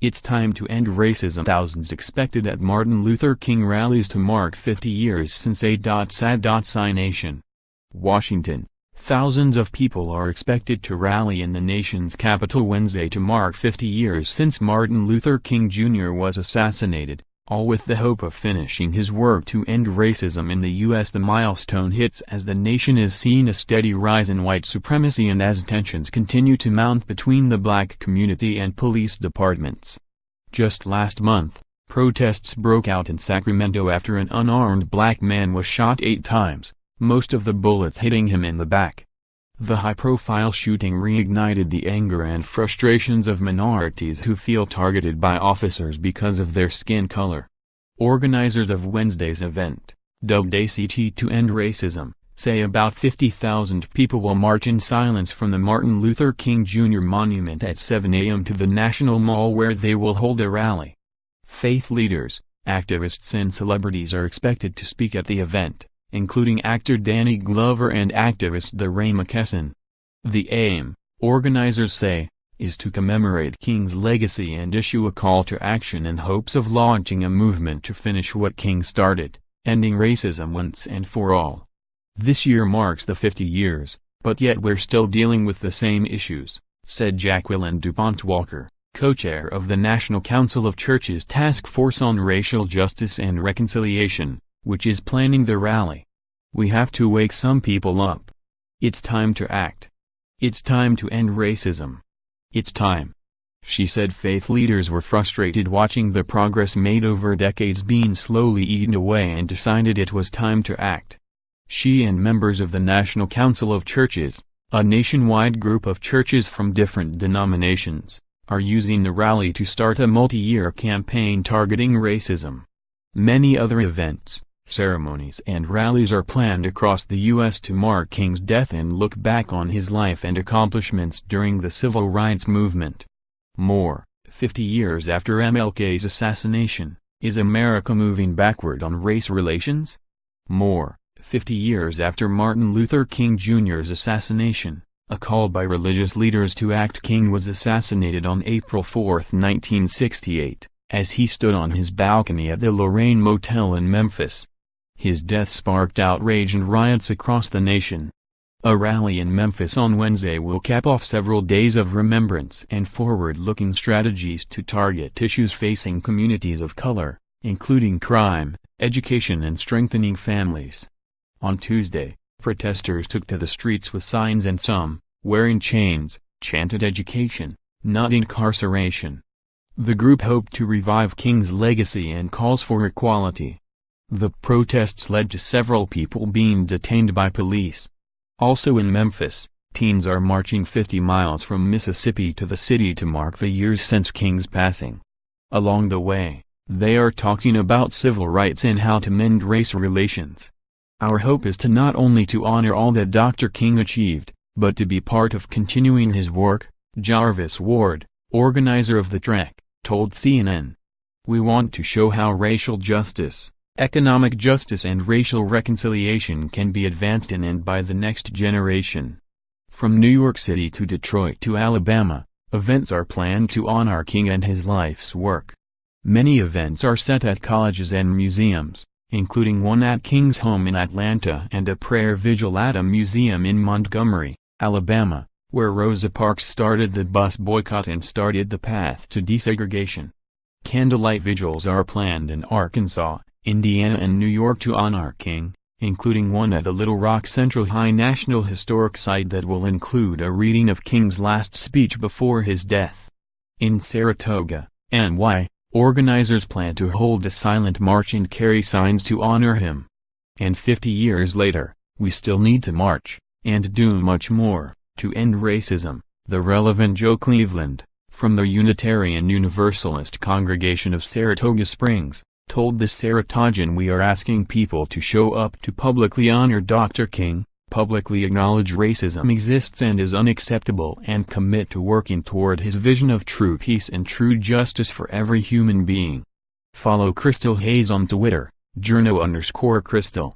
It's time to end racism. Thousands expected at Martin Luther King rallies to mark 50 years since a.ssa.ssination. Washington. Thousands of people are expected to rally in the nation's capital Wednesday to mark 50 years since Martin Luther King Jr. was assassinated, all with the hope of finishing his work to end racism in the U.S. The milestone hits as the nation is seeing a steady rise in white supremacy and as tensions continue to mount between the black community and police departments. Just last month, protests broke out in Sacramento after an unarmed black man was shot 8 times, most of the bullets hitting him in the back. The high-profile shooting reignited the anger and frustrations of minorities who feel targeted by officers because of their skin color. Organizers of Wednesday's event, dubbed A.C.T to End Racism, say about 50,000 people will march in silence from the Martin Luther King Jr. monument at 7 a.m. to the National Mall where they will hold a rally. Faith leaders, activists and celebrities are expected to speak at the event, including actor Danny Glover and activist DeRay Mckesson. The aim, organizers say, is to commemorate King's legacy and issue a call to action in hopes of launching a movement to finish what King started, ending racism once and for all. This year marks the 50 years, but yet we're still dealing with the same issues, said Jacqueline DuPont Walker, co-chair of the National Council of Churches Task Force on Racial Justice and Reconciliation, which is planning the rally. We have to wake some people up. It's time to act. It's time to end racism. It's time. She said faith leaders were frustrated watching the progress made over decades being slowly eaten away and decided it was time to act. She and members of the National Council of Churches, a nationwide group of churches from different denominations, are using the rally to start a multi-year campaign targeting racism. Many other events, ceremonies and rallies are planned across the U.S. to mark King's death and look back on his life and accomplishments during the civil rights movement. More, 50 years after MLK's assassination, is America moving backward on race relations? More, 50 years after Martin Luther King Jr.'s assassination, a call by religious leaders to act. King was assassinated on April 4, 1968, as he stood on his balcony at the Lorraine Motel in Memphis. His death sparked outrage and riots across the nation. A rally in Memphis on Wednesday will cap off several days of remembrance and forward-looking strategies to target issues facing communities of color, including crime, education and strengthening families. On Tuesday, protesters took to the streets with signs and some, wearing chains, chanted education, not incarceration. The group hoped to revive King's legacy and calls for equality. The protests led to several people being detained by police. Also in Memphis, teens are marching 50 miles from Mississippi to the city to mark the years since King's passing. Along the way, they are talking about civil rights and how to mend race relations. Our hope is to not only to honor all that Dr. King achieved, but to be part of continuing his work, Jarvis Ward, organizer of the trek, told CNN. We want to show how racial justice, economic justice and racial reconciliation can be advanced in and by the next generation. From New York City to Detroit to Alabama, events are planned to honor King and his life's work. Many events are set at colleges and museums, including one at King's home in Atlanta and a prayer vigil at a museum in Montgomery, Alabama, where Rosa Parks started the bus boycott and started the path to desegregation. Candlelight vigils are planned in Arkansas, Indiana and New York to honor King, including one at the Little Rock Central High National Historic Site that will include a reading of King's last speech before his death. In Saratoga, NY, organizers plan to hold a silent march and carry signs to honor him. And 50 years later, we still need to march, and do much more, to end racism, the Reverend Joe Cleveland, from the Unitarian Universalist Congregation of Saratoga Springs, told the Saratogan. We are asking people to show up to publicly honor Dr. King, publicly acknowledge racism exists and is unacceptable and commit to working toward his vision of true peace and true justice for every human being. Follow Crystal Hayes on Twitter, Journo_Crystal.